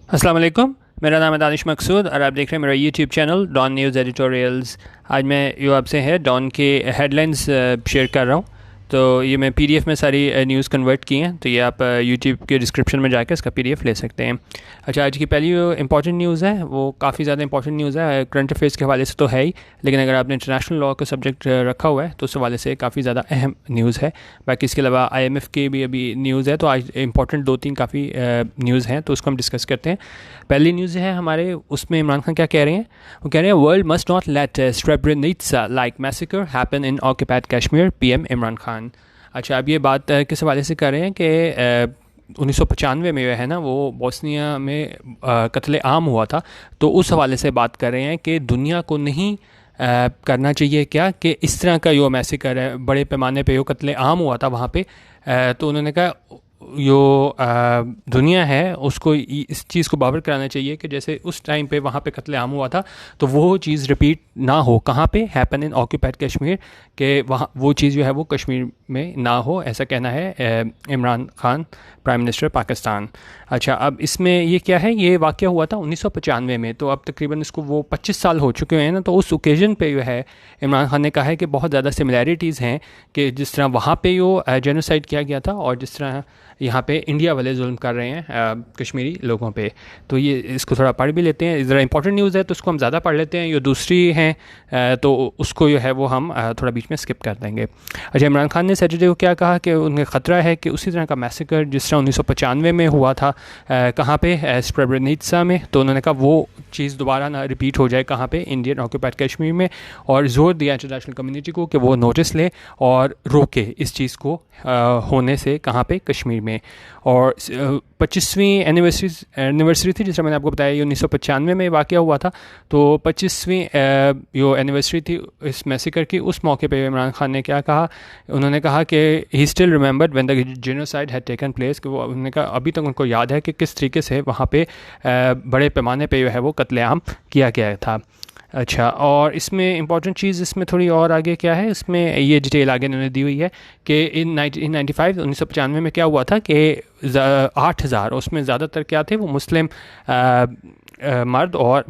السلام علیکم، میرا نام ہے دانش مقصود اور آپ دیکھ رہے ہیں میرا YouTube channel Dawn News editorials. آج میں آپ سے ہے ڈان کے ہیڈ لائنز شیئر کر رہا ہوں۔ تو یہ میں پی ڈی ایف میں ساری نیوز کنورٹ کی ہیں، تو یہ آپ یوٹیوب کے ڈسکرپشن میں جا کے اس کا پی ڈی ایف لے سکتے ہیں۔ اچھا، آج کی پہلی جو امپورٹنٹ نیوز ہے وہ کافی زیادہ امپورٹنٹ نیوز ہے، کرنٹ افیئرس کے حوالے سے تو ہے ہی، لیکن اگر آپ نے انٹرنیشنل لاء کا سبجیکٹ رکھا ہوا ہے تو اس حوالے سے کافی زیادہ اہم نیوز ہے۔ باقی اس کے علاوہ آئی ایم ایف کی بھی ابھی نیوز ہے، تو آج امپورٹنٹ دو تین کافی نیوز ہیں، تو اس کو ہم ڈسکس کرتے ہیں۔ پہلی نیوز ہے ہمارے، اس میں عمران خان کیا کہہ رہے ہیں؟ وہ کہہ رہے ہیں world must not let Srebrenica like massacre happen in occupied Kashmir, P M Imran Khan. اچھا، اب یہ بات کس حوالے سے کر رہے ہیں کہ 1995 میں جو ہے نا وہ بوسنیا میں قتل عام ہوا تھا، تو اس حوالے سے بات کر رہے ہیں کہ دنیا کو نہیں کرنا چاہیے کیا کہ اس طرح کا جو میسیکر ہے، بڑے پیمانے پہ جو قتل عام ہوا تھا وہاں پہ، تو انہوں نے کہا جو دنیا ہے اس کو اس چیز کو باور کرانا چاہیے کہ جیسے اس ٹائم پہ وہاں پہ قتل عام ہوا تھا تو وہ چیز رپیٹ نہ ہو۔ کہاں پہ؟ ہیپن ان آکوپائڈ کشمیر، کہ وہاں وہ چیز جو ہے وہ کشمیر میں نہ ہو، ایسا کہنا ہے عمران خان، پرائم منسٹر پاکستان۔ اچھا، اب اس میں یہ کیا ہے، یہ واقعہ ہوا تھا 1995 میں، تو اب تقریباً اس کو وہ 25 سال ہو چکے ہیں نا، تو اس اوکیزن پہ جو ہے عمران خان نے کہا ہے کہ بہت زیادہ سملیرٹیز ہیں، کہ جس طرح وہاں پہ جو جینوسائڈ کیا گیا تھا اور جس طرح یہاں پہ انڈیا والے ظلم کر رہے ہیں کشمیری لوگوں پہ، تو یہ اس کو تھوڑا پڑھ بھی لیتے ہیں۔ ذرا امپورٹنٹ نیوز ہے تو اس کو ہم زیادہ پڑھ لیتے ہیں، یہ دوسری ہیں تو اس کو جو ہے وہ ہم تھوڑا بیچ میں اسکپ کر دیں گے۔ اچھا، عمران خان نے سیٹرڈے کو کیا کہا کہ انہیں خطرہ ہے کہ اسی طرح کا میسیکر جس طرح 1995 میں ہوا تھا، کہاں پہ؟ سریبرینیٹسا میں، تو انہوں نے کہا وہ چیز دوبارہ نہ ریپیٹ ہو جائے کہاں پہ؟ انڈین آکوپائڈ کشمیر میں، اور زور دیا انٹرنیشنل کمیونٹی کو کہ وہ نوٹس لے اور روکے اس چیز کو ہونے سے کہاں پہ؟ کشمیر میں۔ اور 25ویں اینیورسری تھی، جس طرح میں نے آپ کو بتایا یہ 1995 میں واقعہ ہوا تھا، تو 25ویں جو اینیورسری تھی اس میسیکر کی، اس موقع پہ عمران خان نے کیا کہا؟ انہوں نے کہا کہ he still remembered when the genocide had taken place, کہ وہ انہوں نے کہا ابھی تک ان کو یاد ہے کہ کس طریقے سے وہاں پہ بڑے پیمانے پہ جو ہے وہ قتل عام کیا گیا تھا۔ اچھا، اور اس میں امپورٹنٹ چیز اس میں تھوڑی اور آگے کیا ہے، اس میں یہ ڈیٹیل آگے انہوں نے دی ہوئی ہے کہ ان 1995 میں کیا ہوا تھا کہ 8000، اس میں زیادہ تر کیا تھے وہ مسلم مرد اور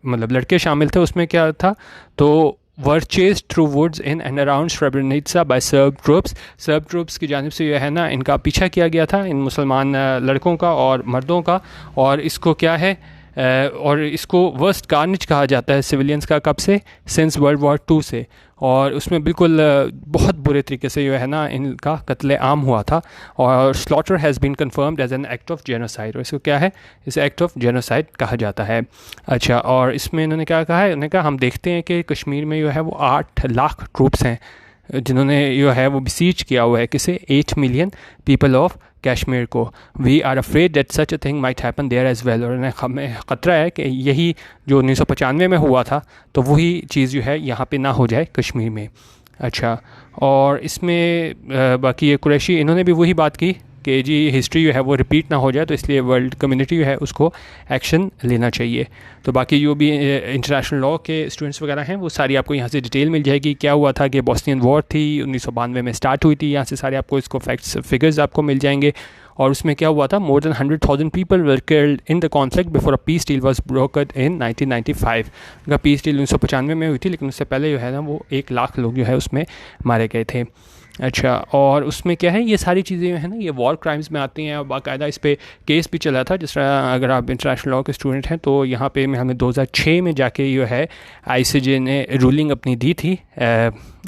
مطلب لڑکے شامل تھے۔ اس میں کیا تھا تو were chased through woods in and around Srebrenica by Serb troops۔ Serb troops کی جانب سے جو ہے نا ان کا پیچھا کیا گیا تھا، ان مسلمان لڑکوں کا اور مردوں کا، اور اس کو کیا ہے اور اس کو ورسٹ کارنیج کہا جاتا ہے سویلینز کا، کب سے؟ سنس ورلڈ وار 2 سے، اور اس میں بالکل بہت برے طریقے سے جو ہے نا ان کا قتل عام ہوا تھا، اور slaughter has been confirmed as an act of genocide, اور اس کو کیا ہے؟ اسے ایکٹ آف جینوسائڈ کہا جاتا ہے۔ اچھا، اور اس میں انہوں نے کیا کہا ہے؟ انہوں نے کہا ہم دیکھتے ہیں کہ کشمیر میں جو ہے وہ 8 لاکھ ٹروپس ہیں جنہوں نے جو ہے وہ بسیج کیا ہوا ہے کسے؟ 8 ملین پیپل آف کشمیر کو۔ We are afraid that such a thing might happen there as well, اور انہیں ہمیں خطرہ ہے کہ یہی جو 1995 میں ہوا تھا تو وہی چیز جو ہے یہاں پہ نہ ہو جائے کشمیر میں۔ اچھا، اور اس میں باقی یہ قریشی انہوں نے بھی وہی بات کی کہ جی ہسٹری جو ہے وہ رپیٹ نہ ہو جائے، تو اس لیے ورلڈ کمیونٹی جو ہے اس کو ایکشن لینا چاہیے۔ تو باقی جو بھی انٹرنیشنل لاء کے اسٹوڈنٹس وغیرہ ہیں وہ ساری آپ کو یہاں سے ڈیٹیل مل جائے گی، کیا ہوا تھا کہ بوسنین وار تھی 1992 میں اسٹارٹ ہوئی تھی، یہاں سے سارے آپ کو اس کو فیکٹس فگرز آپ کو مل جائیں گے، اور اس میں کیا ہوا تھا more than 100,000 people were killed in the conflict before a peace deal was brokered in 1995۔ ان کا پیس ڈیل 1995 میں ہوئی تھی، لیکن اس سے پہلے جو ہے نا وہ 1 لاکھ لوگ جو ہے اس میں مارے گئے تھے۔ اچھا، اور اس میں کیا ہے، یہ ساری چیزیں جو ہیں نا یہ وار کرائمز میں آتی ہیں، اور باقاعدہ اس پہ کیس بھی چلا تھا، جس طرح اگر آپ انٹرنیشنل لاء کے اسٹوڈنٹ ہیں تو یہاں پہ ہمیں 2006 میں جا کے جو ہے آئی سی جے نے رولنگ اپنی دی تھی،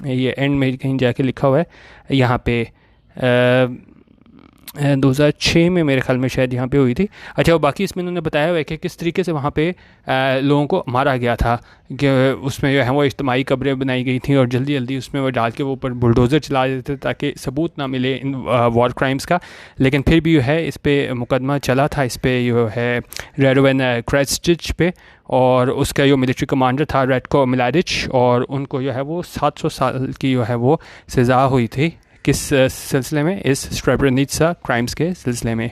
یہ اینڈ میں کہیں جا کے لکھا ہوا ہے یہاں پہ 2006 میں میرے خیال میں شاید یہاں پہ ہوئی تھی۔ اچھا، وہ باقی اس میں انہوں نے بتایا ہوا ہے کہ کس طریقے سے وہاں پہ لوگوں کو مارا گیا تھا، کہ اس میں جو ہے وہ اجتماعی قبریں بنائی گئی تھیں، اور جلدی جلدی اس میں وہ ڈال کے وہ اوپر بلڈوزر چلا دیتے تھے تاکہ ثبوت نہ ملے ان وار کرائمز کا، لیکن پھر بھی جو ہے اس پہ مقدمہ چلا تھا، اس پہ جو ہے ریڈوین کرائسٹچرچ پہ، اور اس کا جو ملٹری کمانڈر تھا ریٹکو ملاڈچ، اور ان کو جو ہے وہ 700 سال کی جو ہے وہ سزا ہوئی تھی، کس سلسلے میں؟ اس سریبرینیٹسا کرائمز کے سلسلے میں۔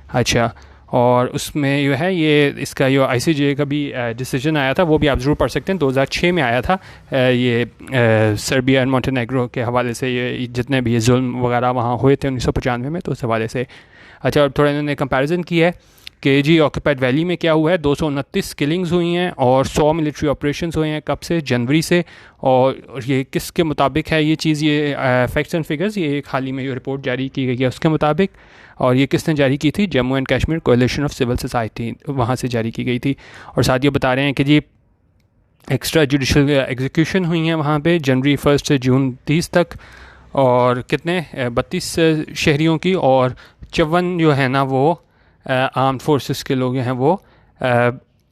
اچھا، اور اس میں جو ہے یہ اس کا جو آئی سی جے کا بھی ڈیسیجن آیا تھا وہ بھی آپ ضرور پڑھ سکتے ہیں، 2006 میں آیا تھا، یہ سربیا اینڈ مونٹینیگرو کے حوالے سے یہ جتنے بھی یہ ظلم وغیرہ وہاں ہوئے تھے 1995 میں، تو اس حوالے سے۔ اچھا، اور تھوڑا انہوں نے کمپیریزن کی ہے کہ جی آکوپائڈ ویلی میں کیا ہوا ہے. 229 کلنگز ہوئی ہیں اور 100 ملٹری آپریشنز ہوئے ہیں. کب سے؟ جنوری سے. اور یہ کس کے مطابق ہے یہ چیز؟ یہ فیکٹس اینڈ فگرز، یہ ایک حال ہی میں یہ رپورٹ جاری کی گئی ہے اس کے مطابق. اور یہ کس نے جاری کی تھی؟ Jammu and Kashmir coalition of civil society, وہاں سے جاری کی گئی تھی. اور ساتھ یہ بتا رہے ہیں کہ جی ایکسٹرا جوڈیشل ایگزیکیوشن ہوئی ہیں وہاں پہ جنوری 1 سے جون 30 تک. اور کتنے؟ 32 شہریوں کی، اور 54 جو ہے نا وہ آرمڈ فورسز کے لوگ ہیں وہ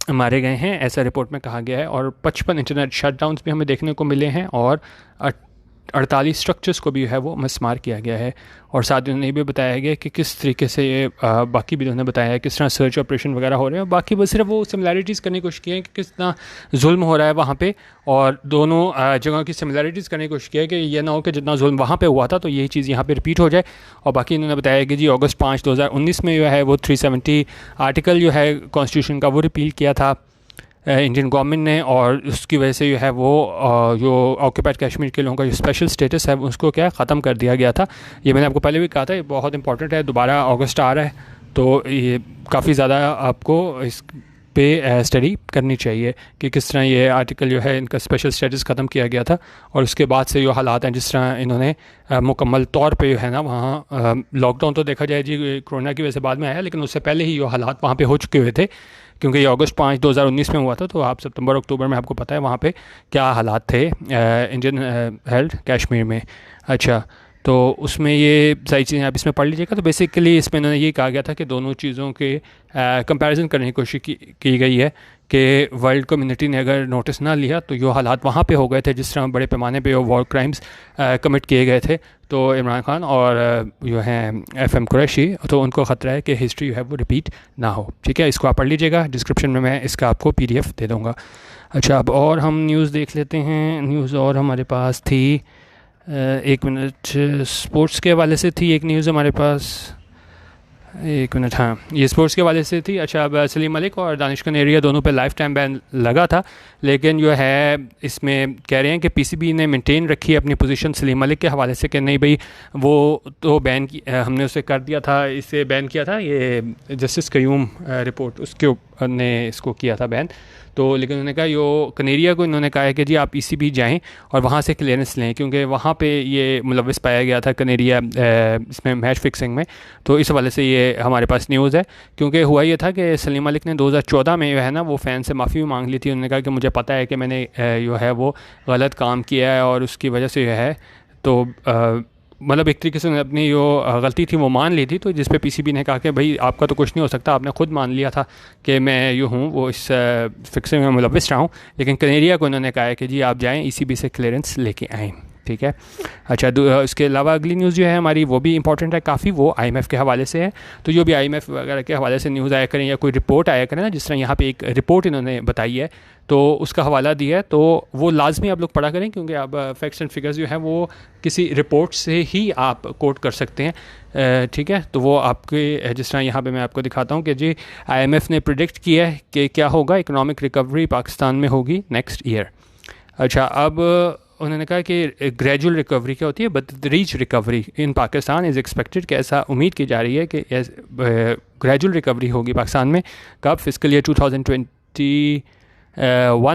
مارے گئے ہیں، ایسا رپورٹ میں کہا گیا ہے. اور 55 انٹرنیٹ شٹ ڈاؤنس بھی ہمیں دیکھنے کو ملے ہیں، اور 48 اسٹرکچرس کو بھی ہے وہ مسمار کیا گیا ہے. اور ساتھ انہوں نے یہ بھی بتایا گیا کہ کس طریقے سے یہ باقی بھی انہوں نے بتایا ہے کس طرح سرچ آپریشن وغیرہ ہو رہے ہیں. باقی بس صرف وہ سملیرٹیز کرنے کی کوشش کی ہے کہ کس طرح ظلم ہو رہا ہے وہاں پہ، اور دونوں جگہوں کی سملیرٹیز کرنے کی کوشش کی ہے کہ یہ نہ ہو کہ جتنا ظلم وہاں پہ ہوا تھا تو یہی چیز یہاں پہ رپیٹ ہو جائے. اور باقی انہوں نے بتایا کہ جی اگست 5 2019 میں جو ہے وہ 370 آرٹیکل جو ہے کانسٹیٹیوشن کا وہ ریپیل کیا تھا انڈین گورنمنٹ نے، اور اس کی وجہ سے جو ہے وہ جو آکوپائڈ کشمیر کے لوگوں کا جو اسپیشل اسٹیٹس ہے اس کو کیا ختم کر دیا گیا تھا. یہ میں نے آپ کو پہلے بھی کہا تھا، یہ بہت امپورٹنٹ ہے. دوبارہ اگست آ رہا ہے تو یہ کافی زیادہ آپ کو اس پہ اسٹڈی کرنی چاہیے کہ کس طرح یہ آرٹیکل جو ہے ان کا اسپیشل اسٹیٹس ختم کیا گیا تھا، اور اس کے بعد سے جو حالات ہیں جس طرح انہوں نے مکمل طور پہ جو ہے نا وہاں لاک ڈاؤن تو دیکھا جائے جی کورونا کی وجہ سے بعد میں آیا، لیکن اس سے پہلے ہی جو حالات وہاں پہ ہو چکے ہوئے تھے کیونکہ یہ اگست 5 2019 میں ہوا تھا. تو آپ ستمبر اکتوبر میں آپ کو پتہ ہے وہاں پہ کیا حالات تھے انڈین ہیلڈ کشمیر میں. اچھا، تو اس میں یہ ساری چیزیں آپ اس میں پڑھ لیجیے گا. تو بیسیکلی اس میں انہوں نے یہ کہا گیا تھا کہ دونوں چیزوں کے کمپیریزن کرنے کی کوشش کی گئی ہے کہ ورلڈ کمیونٹی نے اگر نوٹس نہ لیا تو جو حالات وہاں پہ ہو گئے تھے، جس طرح بڑے پیمانے پہ وار کرائمز کمٹ کیے گئے تھے، تو عمران خان اور جو ہیں ایف ایم قریشی، تو ان کو خطرہ ہے کہ ہسٹری جو ہے وہ ریپیٹ نہ ہو. ٹھیک ہے، اس کو آپ پڑھ لیجیے گا، ڈسکرپشن میں اس کا آپ کو PDF دے دوں گا. اچھا، اب اور ہم نیوز دیکھ لیتے ہیں. نیوز اور ہمارے پاس تھی، ایک منٹ، اسپورٹس کے حوالے سے تھی ایک نیوز ہمارے پاس، ایک منٹ. ہاں، یہ اسپورٹس کے حوالے سے تھی. اچھا، اب سلیم ملک اور دانش کنیریا دونوں پہ لائف ٹائم بین لگا تھا، لیکن جو ہے اس میں کہہ رہے ہیں کہ PCB نے مینٹین رکھی اپنی پوزیشن سلیم ملک کے حوالے سے کہ نہیں بھائی وہ تو بین ہم نے اسے کر دیا تھا، اسے بین کیا تھا، یہ جسٹس قیوم رپورٹ اس کے نے اس کو کیا تا بین. تو لیکن انہوں نے کہا یہ کنیریا کو انہوں نے کہا ہے کہ جی آپ ECB جائیں اور وہاں سے کلیئرنس لیں، کیونکہ وہاں پہ یہ ملوث پایا گیا تھا کنیریا اس میں میچ فکسنگ میں. تو اس حوالے سے یہ ہمارے پاس نیوز ہے. کیونکہ ہوا یہ تھا کہ سلیم ملک نے 2014 میں جو ہے نا وہ فین سے معافی بھی مانگ لی تھی. انہوں نے کہا کہ مجھے پتہ ہے کہ میں نے جو ہے وہ غلط کام کیا ہے اور اس کی وجہ سے جو ہے تو مطلب ایک طریقے سے اپنی جو غلطی تھی وہ مان لی تھی. تو جس پہ PCB نے کہا کہ بھائی آپ کا تو کچھ نہیں ہو سکتا، آپ نے خود مان لیا تھا کہ میں جو ہوں وہ اس فکسنگ میں ملوث رہا ہوں. لیکن کنیریا کو انہوں نے کہا ہے کہ جی آپ جائیں ECB سے کلیئرنس لے کے آئیں. ٹھیک ہے. اچھا، اس کے علاوہ اگلی نیوز جو ہے ہماری وہ بھی امپورٹنٹ ہے کافی، وہ IMF کے حوالے سے ہے. تو جو بھی IMF وغیرہ کے حوالے سے نیوز آیا کریں یا کوئی رپورٹ آیا کریں نا، جس طرح یہاں پہ ایک رپورٹ انہوں نے بتائی ہے تو اس کا حوالہ دیا ہے، تو وہ لازمی آپ لوگ پڑھا کریں، کیونکہ اب فیکٹس اینڈ فگرز جو ہیں وہ کسی رپورٹ سے ہی آپ کوٹ کر سکتے ہیں. ٹھیک ہے، تو وہ آپ کے جس طرح یہاں پہ میں آپ کو دکھاتا ہوں کہ جی IMF نے پریڈکٹ کیا ہے کہ کیا ہوگا، اکنامک ریکوری پاکستان میں ہوگی نیکسٹ ایئر. اچھا، اب انہوں نے کہا کہ گریجول ریکوری کیا ہوتی ہے، but reach recovery in Pakistan is expected, کہ ایسا امید کی جا رہی ہے کہ گریجول ریکوری ہوگی پاکستان میں. کب؟ فسکل ایئر 2021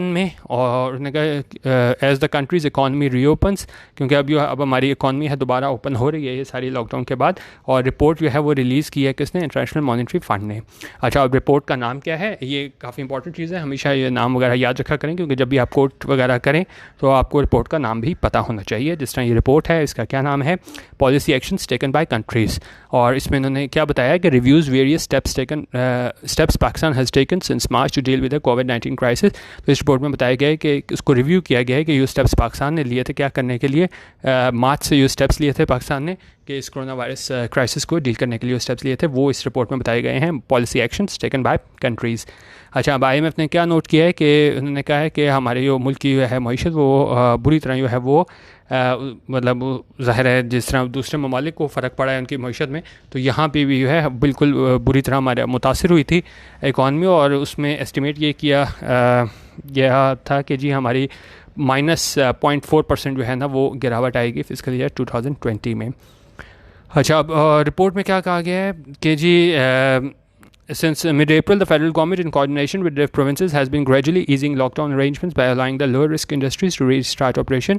میں. اور انہوں نے کہا as the country's economy reopens, کیونکہ اب ہماری اکانومی ہے دوبارہ اوپن ہو رہی ہے یہ ساری لاک ڈاؤن کے بعد. اور رپورٹ جو ہے وہ ریلیز کی ہے کس نے؟ انٹرنیشنل مانیٹری فنڈ نے. اچھا، اب رپورٹ کا نام کیا ہے؟ یہ کافی امپورٹنٹ چیز ہے، ہمیشہ یہ نام وغیرہ یاد رکھا کریں، کیونکہ جب بھی آپ کوٹ وغیرہ کریں تو آپ کو رپورٹ کا نام بھی پتہ ہونا چاہیے. جس طرح یہ رپورٹ ہے اس کا کیا نام ہے؟ Policy actions taken by countries. اور اس میں انہوں نے کیا بتایا کہ reviews various steps Pakistan has taken since March to deal with the COVID-19 crisis. تو اس رپورٹ میں بتایا گیا ہے کہ اس کو ریویو کیا گیا ہے کہ یہ اسٹیپس پاکستان نے لیے تھے کیا کرنے کے لیے، مارچ سے یہ اسٹیپس لیے تھے پاکستان نے کہ اس کرونا وائرس کرائسس کو ڈیل کرنے کے لیے اسٹیپس لیے تھے، وہ اس رپورٹ میں بتائے گئے ہیں، policy actions taken by countries. اچھا، اب IMF نے کیا نوٹ کیا ہے کہ انہوں نے کہا ہے کہ ہمارے جو ملک کی جو ہے معیشت وہ بری طرح جو ہے وہ مطلب ظاہر ہے جس طرح دوسرے ممالک کو فرق پڑا ہے ان کی معیشت میں، تو یہاں پہ بھی جو ہے بالکل بری طرح ہمارے متاثر ہوئی تھی اکانومی. اور اس میں ایسٹیمیٹ یہ کیا گیا تھا کہ جی ہماری -0.4% جو ہے نا وہ گراوٹ آئے گی فسکل ایئر 2020 میں. اچھا، اب رپورٹ میں کیا کہا گیا ہے کہ جی Since mid-April, the federal government, in coordination with the provinces, has been gradually easing lockdown arrangements by allowing the lower-risk industries to restart operation.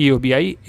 EOBI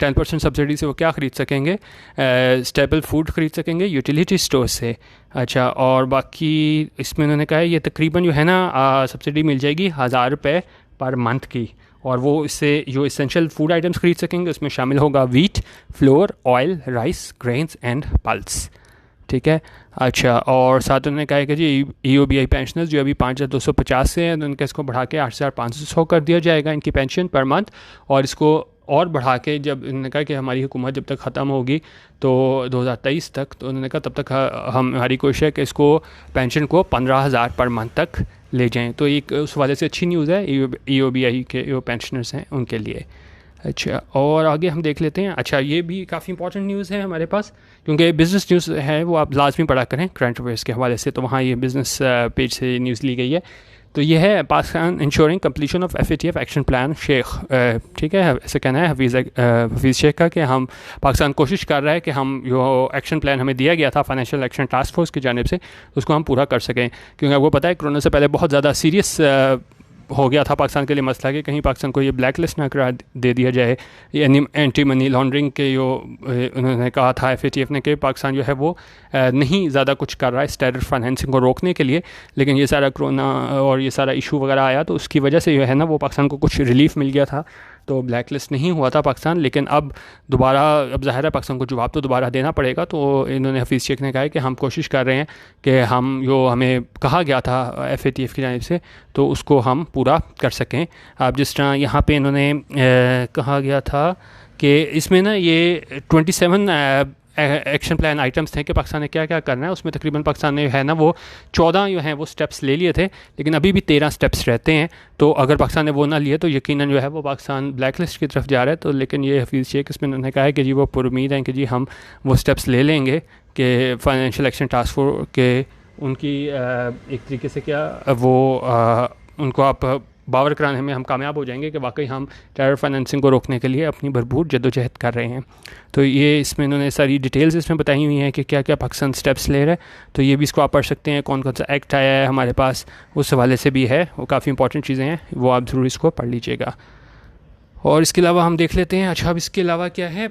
10% subsidy سے وہ کیا خرید سکیں گے؟ اسٹیبل فوڈ خرید سکیں گے یوٹیلیٹی اسٹور سے. اچھا، اور باقی اس میں انہوں نے کہا ہے یہ تقریباً جو ہے نا سبسڈی مل جائے گی 1000 روپے پر منتھ کی، اور وہ اس سے جو اسینشیل فوڈ آئٹمس خرید سکیں گے اس میں شامل ہوگا wheat, flour, oil, rice, grains and pulse. ٹھیک ہے. اچھا، اور ساتھ انہوں نے کہا ہے کہ جی ای او بی آئی پینشنرز جو ابھی 5250 سے ہیں ان کا اس کو بڑھا کے 8500 کر دیا جائے گا ان کی پینشن پر منتھ، اور اس کو اور بڑھا کے جب انہوں نے کہا کہ ہماری حکومت جب تک ختم ہوگی تو 2023 تک، تو انہوں نے کہا تب تک ہماری کوشش ہے کہ اس کو پینشن کو 15000 پر منتھ تک لے جائیں. تو ایک اس حوالے سے اچھی نیوز ہے ای او بی آئی کے جو پینشنرز ہیں ان کے لیے. اچھا، اور آگے ہم دیکھ لیتے ہیں. اچھا، یہ بھی کافی امپورٹنٹ نیوز ہے ہمارے پاس، کیونکہ بزنس نیوز ہے وہ آپ لازمی پڑھا کریں کرنٹ افیئرس کے حوالے سے، تو وہاں یہ بزنس پیج سے نیوز لی گئی ہے. تو یہ ہے Pakistan ensuring completion of FATF action plan شیخ. ٹھیک ہے، ایسے کہنا ہے حفیظ شیخ کا کہ ہم پاکستان کوشش کر رہا ہے کہ ہم جو ایکشن پلان ہمیں دیا گیا تھا فائنینشیل ایکشن ٹاسک فورس کی جانب سے اس کو ہم پورا کر سکیں، کیونکہ آپ کو پتہ ہے کرونا سے پہلے بہت زیادہ سیریس ہو گیا تھا پاکستان کے لیے مسئلہ کہ کہیں پاکستان کو یہ بلیک لسٹ نہ قرار دے دیا جائے، یعنی اینٹی منی لانڈرنگ کے جو انہوں نے کہا تھا FATF نے کہ پاکستان جو ہے وہ نہیں زیادہ کچھ کر رہا ہے اسٹیٹر فائنینسنگ کو روکنے کے لیے، لیکن یہ سارا کرونا اور یہ سارا ایشو وغیرہ آیا تو اس کی وجہ سے جو ہے نا وہ پاکستان کو کچھ ریلیف مل گیا تھا، تو بلیک لسٹ نہیں ہوا تھا پاکستان. لیکن اب دوبارہ اب ظاہر ہے پاکستان کو جواب تو دوبارہ دینا پڑے گا. تو انہوں نے حفیظ شیخ نے کہا ہے کہ ہم کوشش کر رہے ہیں کہ ہم جو ہمیں کہا گیا تھا FATF کی جانب سے تو اس کو ہم پورا کر سکیں. اب جس طرح یہاں پہ انہوں نے کہا گیا تھا کہ اس میں نا یہ 27 ایکشن پلان آئٹمس تھے کہ پاکستان نے کیا کیا کرنا ہے. اس میں تقریباً پاکستان نے ہے نا وہ 14 جو ہیں وہ سٹیپس لے لیے تھے، لیکن ابھی بھی 13 سٹیپس رہتے ہیں. تو اگر پاکستان نے وہ نہ لیے تو یقیناً جو ہے وہ پاکستان بلیک لسٹ کی طرف جا رہا ہے. تو لیکن یہ حفیظ شیخ اس میں انہوں نے کہا ہے کہ جی وہ پر امید ہیں کہ جی ہم وہ سٹیپس لے لیں گے کہ فائنینشیل ایکشن ٹاسک فورس کے ان کی ایک طریقے سے کیا وہ ان کو آپ باور کرانے میں ہم کامیاب ہو جائیں گے کہ واقعی ہم ٹیرر فائنینسنگ کو روکنے کے لیے اپنی بھرپور جدوجہد کر رہے ہیں. تو یہ اس میں انہوں نے ساری ڈیٹیلز اس میں بتائی ہوئی ہیں کہ کیا کیا پاکستان سٹیپس لے رہا ہے. تو یہ بھی اس کو آپ پڑھ سکتے ہیں، کون کون سا ایکٹ آیا ہے ہمارے پاس اس حوالے سے بھی ہے، وہ کافی امپورٹنٹ چیزیں ہیں، وہ آپ ضرور اس کو پڑھ لیجیے گا. اور اس کے علاوہ ہم دیکھ لیتے ہیں. اچھا، اب اس کے علاوہ کیا ہے،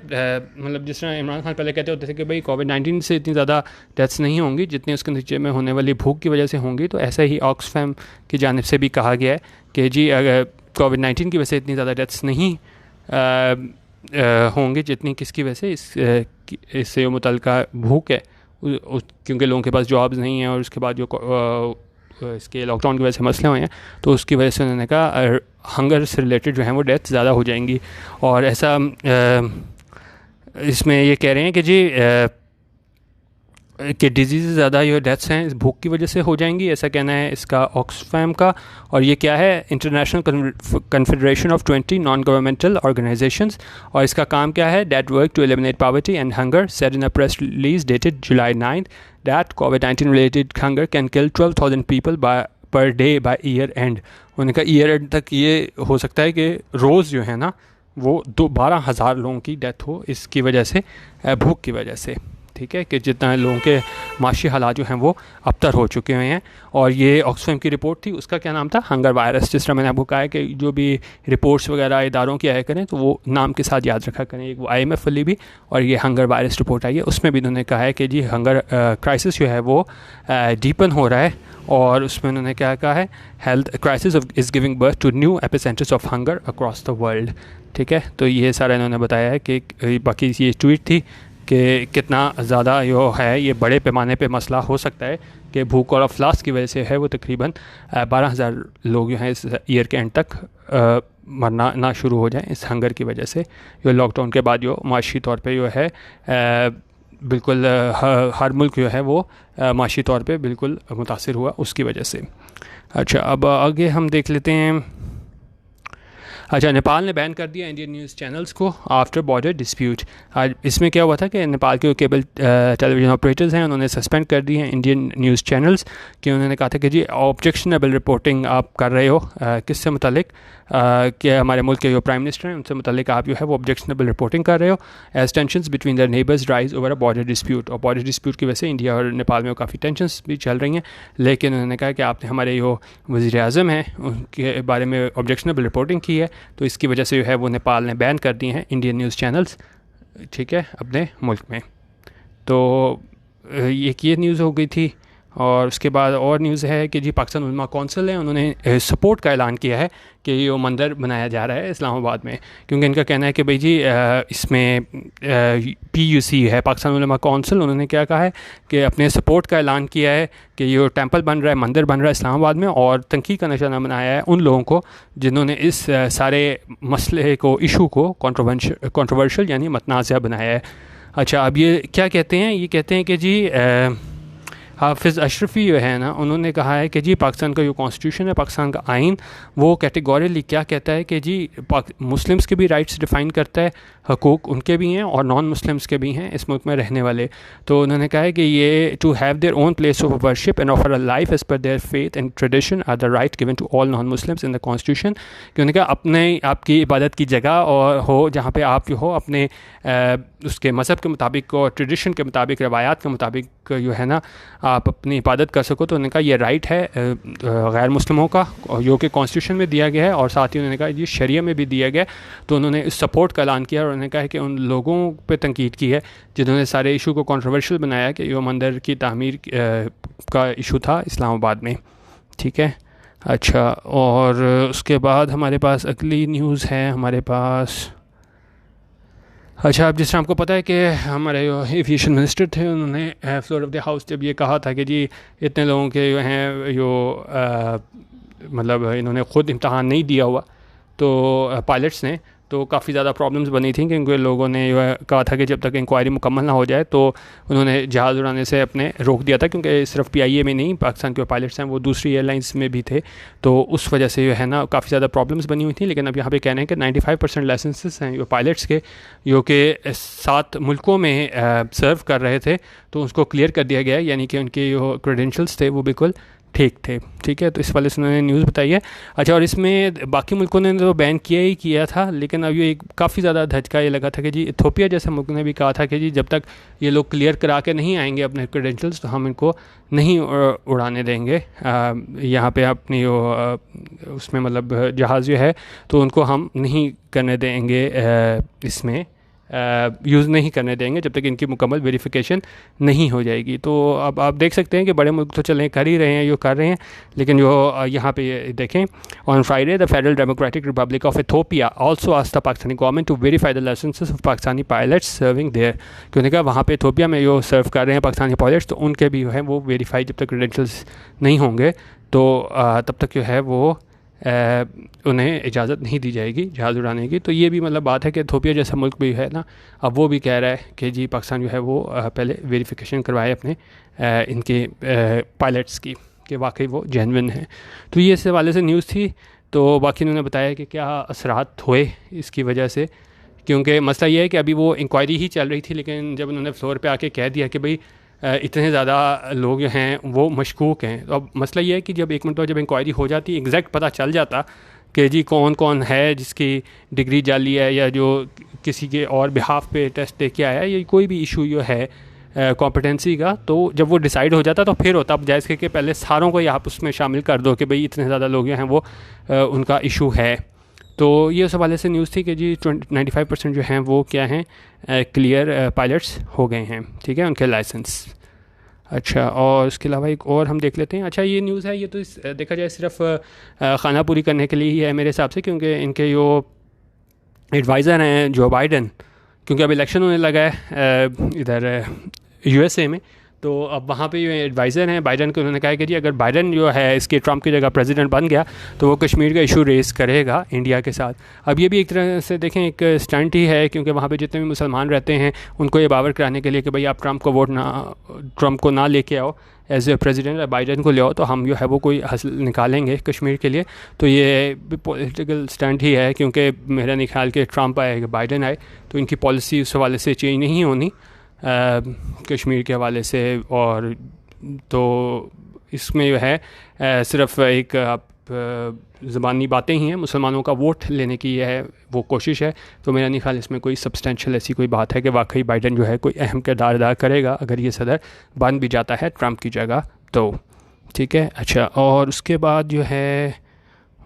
مطلب جس طرح عمران خان پہلے کہتے ہوتے تھے کہ بھائی COVID-19 سے اتنی زیادہ ڈیتھس نہیں ہوں گی جتنی اس کے نتیجے میں ہونے والی بھوک کی وجہ سے ہوں گی، تو ایسا ہی آکسفیم کی جانب سے بھی کہا گیا ہے کہ جی اگر COVID-19 کی وجہ سے اتنی زیادہ ڈیتھس نہیں ہوں گی جتنی کس کی وجہ سے اس سے متعلقہ بھوک ہے، کیونکہ لوگوں کے پاس جابز نہیں ہیں اور اس کے بعد جو اس کے لاک ڈاؤن کی وجہ سے مسئلے ہوئے ہیں تو اس کی وجہ سے انہوں نے کہا ہنگر سے ریلیٹڈ جو ہیں وہ ڈیتھ زیادہ ہو جائیں گی. اور ایسا اس میں یہ کہہ رہے ہیں کہ جی کہ ڈیزیز زیادہ جو ڈیتھس ہیں اس بھوک کی وجہ سے ہو جائیں گی، ایسا کہنا ہے اس کا آکسفیم کا. اور یہ کیا ہے، international confederation of 20 non governmental organisations, اور اس کا کام کیا ہے، that work to eliminate poverty and hunger said in a press release dated July 9 that COVID-19 related hunger can kill 12,000 people per day by year end. انہوں نے کہا year and تک یہ ہو سکتا ہے کہ روز جو ہے نا وہ 12,000 لوگوں کی ڈیتھ ہو اس کی وجہ سے، بھوک کی وجہ سے. ٹھیک ہے، کہ جتنا لوگوں کے معاشی حالات جو ہیں وہ ابتر ہو چکے ہوئے ہیں. اور یہ آکسفیم کی رپورٹ تھی، اس کا کیا نام تھا، ہنگر وائرس. جس طرح میں نے آپ کو کہا ہے کہ جو بھی رپورٹس وغیرہ اداروں کی آیا کریں تو وہ نام کے ساتھ یاد رکھا کریں. ایک وہ IMF والی بھی، اور یہ ہنگر وائرس رپورٹ آئی ہے، اس میں بھی انہوں نے کہا ہے کہ جی ہنگر کرائسس جو ہے وہ ڈیپن ہو رہا ہے. اور اس میں انہوں نے کیا کہا ہے، health crisis is giving birth to new epicentres of hunger across the world. ٹھیک ہے، تو یہ سارا انہوں نے بتایا ہے کہ باقی یہ ٹویٹ تھی کہ کتنا زیادہ جو ہے یہ بڑے پیمانے پہ مسئلہ ہو سکتا ہے کہ بھوک اور افلاس کی وجہ سے ہے وہ تقریباً 12,000 لوگ جو ہیں اس ایئر کے اینڈ تک مرنا نہ شروع ہو جائیں اس ہنگر کی وجہ سے. جو لاک ڈاؤن کے بعد جو معاشی طور پہ جو ہے بالکل ہر ملک جو ہے وہ معاشی طور پہ بالکل متاثر ہوا اس کی وجہ سے. اچھا، اب آگے ہم دیکھ لیتے ہیں. اچھا، نیپال نے بین کر دیا انڈین نیوز چینلز کو آفٹر بارڈر ڈسپیوٹ. آج اس میں کیا ہوا تھا کہ نیپال کے کیبل ٹیلی ویژن آپریٹرز ہیں انہوں نے سسپینڈ کر دی ہیں انڈین نیوز چینلز، کہ انہوں نے کہا تھا کہ جی آبجیکشنیبل رپورٹنگ آپ کر رہے ہو. کس سے متعلق، کہ ہمارے ملک کے جو پرائم منسٹر ہیں ان سے متعلق آپ جو ہے وہ آبجیکشنیبل رپورٹنگ کر رہے ہو as tensions between their neighbours rise over a border dispute. اور بارڈر ڈسپیوٹ کی وجہ سے انڈیا اور نیپال میں کافی ٹینشنز بھی چل رہی ہیں. لیکن انہوں نے کہا کہ آپ نے ہمارے جو وزیر اعظم ہیں ان کے بارے میں آبجیکشنیبل رپورٹنگ کی ہے تو اس کی وجہ سے جو ہے وہ نیپال نے بین کر دی ہیں انڈین نیوز چینلز، ٹھیک ہے، اپنے ملک میں. تو ایک یہ نیوز ہو گئی تھی. اور اس کے بعد اور نیوز ہے کہ جی پاکستان علماء کونسل ہے، انہوں نے سپورٹ کا اعلان کیا ہے کہ یہ مندر بنایا جا رہا ہے اسلام آباد میں، کیونکہ ان کا کہنا ہے کہ بھئی جی اس میں PUC ہے، پاکستان علماء کونسل، انہوں نے کیا کہا ہے کہ اپنے سپورٹ کا اعلان کیا ہے کہ یہ ٹیمپل بن رہا ہے، مندر بن رہا ہے اسلام آباد میں، اور تنقید کا نشانہ بنایا ہے ان لوگوں کو جنہوں نے اس سارے مسئلے کو، ایشو کو کنٹروورشل یعنی متنازع بنایا ہے. اچھا، اب یہ کیا کہتے ہیں؟ یہ کہتے ہیں کہ جی حافظ اشرفی جو ہے نا، انہوں نے کہا ہے کہ جی پاکستان کا جو کانسٹیٹیوشن ہے، پاکستان کا آئین، وہ کیٹیگوریلی کیا کہتا ہے کہ جی مسلمس کے بھی رائٹس ڈیفائن کرتا ہے، حقوق ان کے بھی ہیں اور نان مسلمس کے بھی ہیں اس ملک میں رہنے والے. تو انہوں نے کہا ہے کہ یہ to have their own place of worship and offer a life as per their faith and tradition are the right given to all non Muslims in the constitution. کہ انہوں نے کہا اپنے آپ کی عبادت کی جگہ اور ہو جہاں پہ آپ جو ہو اپنے اس کے مذہب کے مطابق اور ٹریڈیشن کے مطابق، روایات کے مطابق جو ہے نا آپ اپنی عبادت کر سکو. تو انہوں نے کہا یہ رائٹ ہے غیر مسلموں کا، جو کہ کانسٹیٹیوشن میں دیا گیا ہے، اور ساتھ ہی انہوں نے کہا یہ شریعہ میں بھی دیا گیا. تو انہوں نے اس سپورٹ کا اعلان کیا، اور انہوں نے کہا کہ ان لوگوں پہ تنقید کی ہے جنہوں نے سارے ایشو کو کنٹروورشل بنایا کہ یہ مندر کی تعمیر کا ایشو تھا اسلام آباد میں، ٹھیک ہے. اچھا، اور اس کے بعد ہمارے پاس اگلی نیوز ہے ہمارے پاس. اچھا، اب جس طرح آپ کو پتہ ہے کہ ہمارے جو ایویشن منسٹر تھے، انہوں نے فلور آف دی ہاؤس جب یہ کہا تھا کہ جی اتنے لوگوں کے جو ہیں جو مطلب انہوں نے خود امتحان نہیں دیا ہوا، تو پائلٹس نے، تو کافی زیادہ پرابلمز بنی تھیں، کیونکہ لوگوں نے جو کہا تھا کہ جب تک انکوائری مکمل نہ ہو جائے تو انہوں نے جہاز اڑانے سے اپنے روک دیا تھا، کیونکہ صرف PIA میں نہیں، پاکستان کے پائلٹس ہیں وہ دوسری ایئر لائنس میں بھی تھے. تو اس وجہ سے جو ہے نا کافی زیادہ پرابلمز بنی ہوئی تھیں. لیکن اب یہاں پہ کہنا ہے کہ 95% لائسنسز ہیں جو پائلٹس کے، جو کہ 7 ملکوں میں سرو کر رہے تھے، تو اس کو کلیئر کر دیا گیا ہے، یعنی کہ ان کے جو کریڈینشلز تھے وہ بالکل ٹھیک تھے، ٹھیک ہے. تو اس والے سے انہوں نے نیوز بتائی ہے. اچھا، اور اس میں باقی ملکوں نے تو بین کیا تھا، لیکن اب یہ کافی زیادہ دھچکا یہ لگا تھا کہ جی ایتھوپیا جیسے ملک نے بھی کہا تھا کہ جی جب تک یہ لوگ کلیئر کرا کے نہیں آئیں گے اپنے کریڈینشلز تو ہم ان کو نہیں اڑانے دیں گے یہاں پہ اپنی اس میں، مطلب جہاز جو ہے تو ان کو ہم نہیں کرنے دیں گے، اس میں یوز نہیں کرنے دیں گے جب تک ان کی مکمل ویریفیکیشن نہیں ہو جائے گی. تو اب آپ دیکھ سکتے ہیں کہ بڑے ملک تو چلیں کر ہی رہے ہیں، یہ کر رہے ہیں، لیکن جو یہاں پہ دیکھیں، on Friday the Federal Democratic Republic of Ethiopia also asked the Pakistani government to verify the licences of Pakistani pilots serving there. کیوں نے کہا وہاں پہ ایتھوپیا میں جو سرو کر رہے ہیں پاکستانی پائلٹس، تو ان کے بھی جو ہے وہ ویریفائی جب تک کریڈینشلز نہیں ہوں گے تو تب تک جو ہے وہ انہیں اجازت نہیں دی جائے گی جہاز اڑانے کی. تو یہ بھی مطلب بات ہے کہ ایتھوپیا جیسا ملک بھی ہے نا، اب وہ بھی کہہ رہا ہے کہ جی پاکستان جو ہے وہ پہلے ویریفیکیشن کروائے اپنے ان کے پائلٹس کی کہ واقعی وہ جینوئن ہیں. تو یہ اس حوالے سے نیوز تھی. تو باقی انہوں نے بتایا کہ کیا اثرات ہوئے اس کی وجہ سے، کیونکہ مسئلہ یہ ہے کہ ابھی وہ انکوائری ہی چل رہی تھی، لیکن جب انہوں نے فلور پہ آ کے کہہ دیا کہ بھئی اتنے زیادہ لوگ ہیں وہ مشکوک ہیں، تو اب مسئلہ یہ ہے کہ جب ایک مرتبہ جب انکوائری ہو جاتی، ایگزیکٹ پتہ چل جاتا کہ جی کون کون ہے جس کی ڈگری جعلی ہے، یا جو کسی کے اور بہاف پہ ٹیسٹ دے کے آیا ہے، یا کوئی بھی ایشو جو ہے کمپٹنسی کا، تو جب وہ ڈیسائیڈ ہو جاتا تو پھر ہوتا اب جائز کہ پہلے ساروں کو آپ اس میں شامل کر دو کہ بھئی اتنے زیادہ لوگ جو ہیں وہ ان کا ایشو ہے. تو یہ اس حوالے سے نیوز تھی کہ جی 95% جو ہیں وہ کیا ہیں، کلیئر پائلٹس ہو گئے ہیں، ٹھیک ہے، ان کے لائسنس. اچھا، اور اس کے علاوہ ایک اور ہم دیکھ لیتے ہیں. اچھا، یہ نیوز ہے، یہ تو دیکھا جائے صرف خانہ پوری کرنے کے لیے ہی ہے میرے حساب سے، کیونکہ ان کے جو ایڈوائزر ہیں جو بائیڈن، کیونکہ اب الیکشن ہونے لگا ہے ادھر USA میں، تو اب وہاں پہ جو ایڈوائزر ہیں بائیڈن کے، انہوں نے کہا کہ جی اگر بائیڈن جو ہے اس کے ٹرمپ کی جگہ پریزیڈنٹ بن گیا تو وہ کشمیر کا ایشو ریز کرے گا انڈیا کے ساتھ. اب یہ بھی ایک طرح سے دیکھیں ایک اسٹنٹ ہی ہے، کیونکہ وہاں پہ جتنے بھی مسلمان رہتے ہیں ان کو یہ باور کرانے کے لیے کہ بھئی آپ ٹرمپ کو نہ لے کے آؤ ایز اے پریزیڈنٹ، بائیڈن کو لے آؤ تو ہم جو ہے وہ کوئی حل نکالیں گے کشمیر کے لیے. تو یہ بھی پولیٹیکل اسٹنٹ ہی ہے، کیونکہ میرا نہیں خیال کہ ٹرمپ آئے کہ بائیڈن آئے تو ان کی پالیسی اس حوالے سے چینج نہیں ہونی کشمیر کے حوالے سے. اور تو اس میں جو ہے صرف ایک آپ زبانی باتیں ہی ہیں، مسلمانوں کا ووٹ لینے کی یہ ہے وہ کوشش ہے. تو میرا نہیں خیال اس میں کوئی سبسٹینشیل ایسی کوئی بات ہے کہ واقعی بائیڈن جو ہے کوئی اہم کردار ادا کرے گا اگر یہ صدر بن بھی جاتا ہے ٹرمپ کی جگہ تو، ٹھیک ہے. اچھا، اور اس کے بعد جو ہے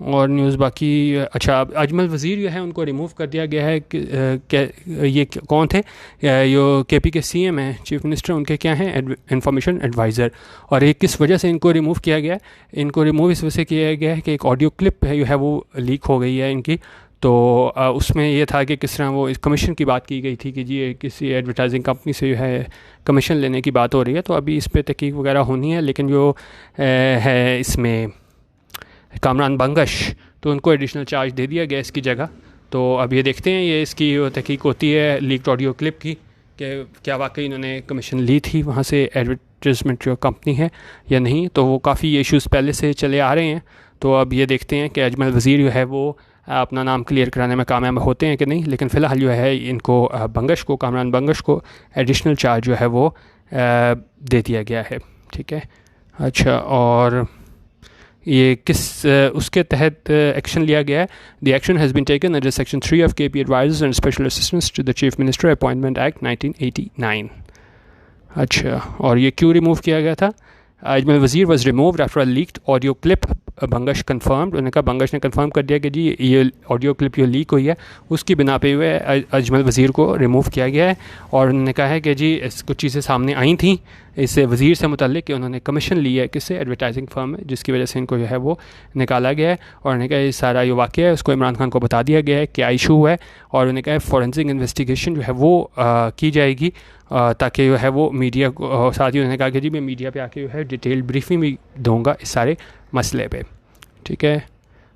اور نیوز باقی اچھا اجمل وزیر جو ہے ان کو ریموو کر دیا گیا ہے کہ یہ کون تھے؟ یہ کے پی کے سی ایم ہیں، چیف منسٹر، ان کے کیا ہیں انفارمیشن ایڈوائزر. اور یہ کس وجہ سے ان کو ریموو کیا گیا ہے؟ ان کو ریموو اس وجہ سے کیا گیا ہے کہ ایک آڈیو کلپ ہے جو ہے وہ لیک ہو گئی ہے ان کی. تو اس میں یہ تھا کہ کس طرح وہ اس کمیشن کی بات کی گئی تھی کہ جی کسی ایڈورٹائزنگ کمپنی سے جو ہے کمیشن لینے کی بات ہو رہی ہے. تو ابھی اس پہ تحقیق وغیرہ ہونی ہے، لیکن جو ہے اس میں کامران بنگش، تو ان کو ایڈیشنل چارج دے دیا گیا اس کی جگہ. تو اب یہ دیکھتے ہیں یہ اس کی تحقیق ہوتی ہے لیکڈ آڈیو کلپ کی کہ کیا واقعی انہوں نے کمیشن لی تھی وہاں سے ایڈورٹائزمنٹ جو کمپنی ہے یا نہیں. تو وہ کافی ایشوز پہلے سے چلے آ رہے ہیں. تو اب یہ دیکھتے ہیں کہ اجمل وزیر جو ہے وہ اپنا نام کلیئر کرانے میں کامیاب ہوتے ہیں کہ نہیں. لیکن فی الحال جو ہے ان کو بنگش کو، کامران بنگش کو ایڈیشنل چارج جو ہے وہ دے دیا گیا ہے. ٹھیک ہے. اچھا، اور یہ کس اس کے تحت ایکشن لیا گیا ہے؟ The action has been taken under section 3 of K P advisors and special assistants to the chief minister appointment act 1989. اچھا، اور یہ کیوں ریموو کیا گیا تھا؟ اجمل وزیر was removed after a لیکڈ audio clip. Bangash confirmed, انہوں نے کہا، بنگش نے کنفرم کر دیا کہ جی یہ آڈیو کلپ جو لیک ہوئی ہے اس کی بنا پہ ہوئے اجمل وزیر کو ریموو کیا گیا ہے. اور انہوں نے کہا ہے کہ جی کچھ چیزیں سامنے آئی تھیں اس سے وزیر سے متعلق کہ انہوں نے کمیشن لی ہے کس سے، ایڈورٹائزنگ فرم میں، جس کی وجہ سے ان کو جو ہے وہ نکالا گیا ہے. اور انہوں نے کہا یہ سارا جو واقعہ ہے اس کو عمران خان کو بتا دیا گیا ہے کیا ایشو ہے. اور انہوں نے کہا فورینسک انویسٹیگیشن جو ہے وہ کی جائے گی تاکہ جو ہے وہ میڈیا کو، ساتھ ہی انہوں نے کہا کہ جی میں میڈیا پہ آ کے جو ہے ڈیٹیل بریفنگ بھی دوں گا اس سارے مسئلے پہ. ٹھیک ہے.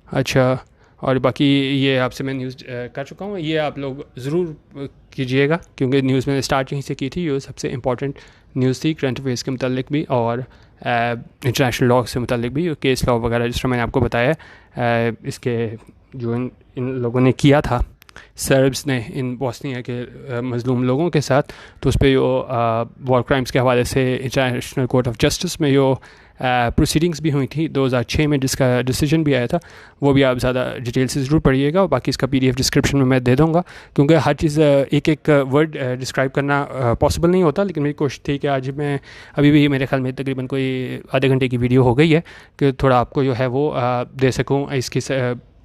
اچھا، اور باقی یہ آپ سے میں نیوز کر چکا ہوں، یہ آپ لوگ ضرور کیجیے گا کیونکہ نیوز میں نے اسٹارٹ یہیں سے کی تھی. یہ سب سے امپورٹنٹ نیوز تھی کرنٹ افیئرس کے متعلق بھی اور انٹرنیشنل لاء سے متعلق بھی، کیس لاء وغیرہ جس طرح میں نے آپ کو بتایا. اس کے جو ان لوگوں نے کیا تھا، سربس نے ان بوسنیا کے مظلوم لوگوں کے ساتھ، تو اس پہ جو وار کرائمس کے حوالے سے انٹرنیشنل کورٹ آف جسٹس میں جو پروسیڈنگس بھی ہوئی تھی 2006 میں، جس کا ڈیسیجن بھی آیا تھا، وہ بھی آپ زیادہ ڈیٹیل سے ضرور پڑھیے گا. اور باقی اس کا PDF ڈسکرپشن میں دے دوں گا کیونکہ ہر چیز ایک ایک ورڈ ڈسکرائب کرنا پاسبل نہیں ہوتا. لیکن میری کوشش تھی کہ آج میں ابھی بھی میرے خیال میں تقریباً کوئی آدھے گھنٹے کی ویڈیو ہو گئی ہے کہ تھوڑا آپ کو جو ہے وہ دے سکوں، اس کی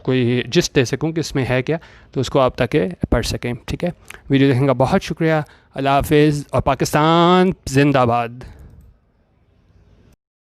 کوئی جسٹ دے سکوں کہ اس میں ہے کیا، تو اس کو آپ تاکہ پڑھ سکیں. ٹھیک ہے. ویڈیو دیکھنے کا بہت شکریہ. اللہ حافظ، اور پاکستان زندہ باد.